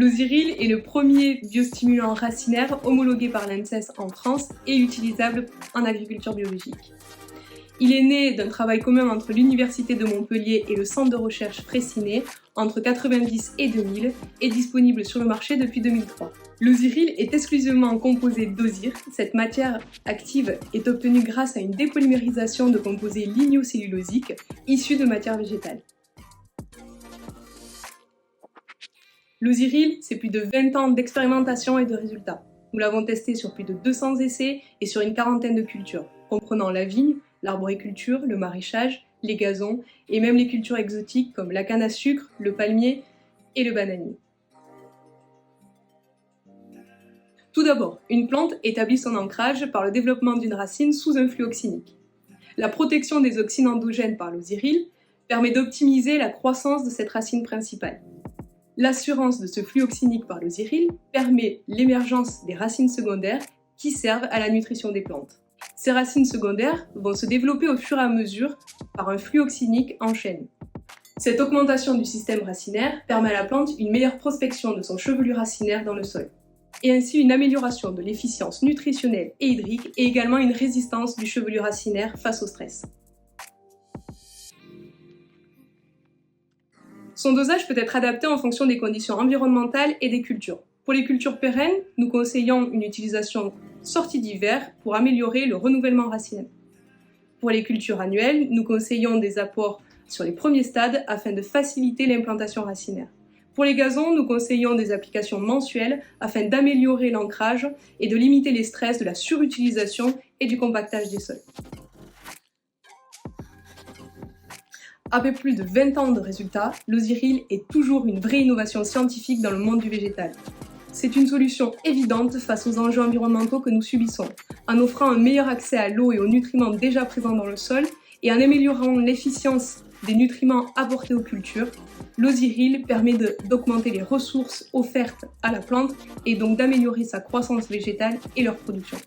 L'Ozyril est le premier biostimulant racinaire homologué par l'ANSES en France et utilisable en agriculture biologique. Il est né d'un travail commun entre l'Université de Montpellier et le Centre de recherche Freycinet entre 1990 et 2000 et disponible sur le marché depuis 2003. L'Ozyril est exclusivement composé d'ozyre. Cette matière active est obtenue grâce à une dépolymérisation de composés lignocellulosiques issus de matières végétales. L'Ozyril, c'est plus de 20 ans d'expérimentation et de résultats. Nous l'avons testé sur plus de 200 essais et sur une quarantaine de cultures, comprenant la vigne, l'arboriculture, le maraîchage, les gazons et même les cultures exotiques comme la canne à sucre, le palmier et le bananier. Tout d'abord, une plante établit son ancrage par le développement d'une racine sous un flux oxynique. La protection des auxines endogènes par l'Ozyril permet d'optimiser la croissance de cette racine principale. L'assurance de ce flux oxynique par l'Ozyril permet l'émergence des racines secondaires qui servent à la nutrition des plantes. Ces racines secondaires vont se développer au fur et à mesure par un flux oxynique en chaîne. Cette augmentation du système racinaire permet à la plante une meilleure prospection de son chevelu racinaire dans le sol, et ainsi une amélioration de l'efficience nutritionnelle et hydrique et également une résistance du chevelu racinaire face au stress. Son dosage peut être adapté en fonction des conditions environnementales et des cultures. Pour les cultures pérennes, nous conseillons une utilisation sortie d'hiver pour améliorer le renouvellement racinaire. Pour les cultures annuelles, nous conseillons des apports sur les premiers stades afin de faciliter l'implantation racinaire. Pour les gazons, nous conseillons des applications mensuelles afin d'améliorer l'ancrage et de limiter les stress de la surutilisation et du compactage des sols. Après plus de 20 ans de résultats, l'Ozyril est toujours une vraie innovation scientifique dans le monde du végétal. C'est une solution évidente face aux enjeux environnementaux que nous subissons, en offrant un meilleur accès à l'eau et aux nutriments déjà présents dans le sol et en améliorant l'efficience des nutriments apportés aux cultures. L'Ozyril permet d'augmenter les ressources offertes à la plante et donc d'améliorer sa croissance végétale et leur production.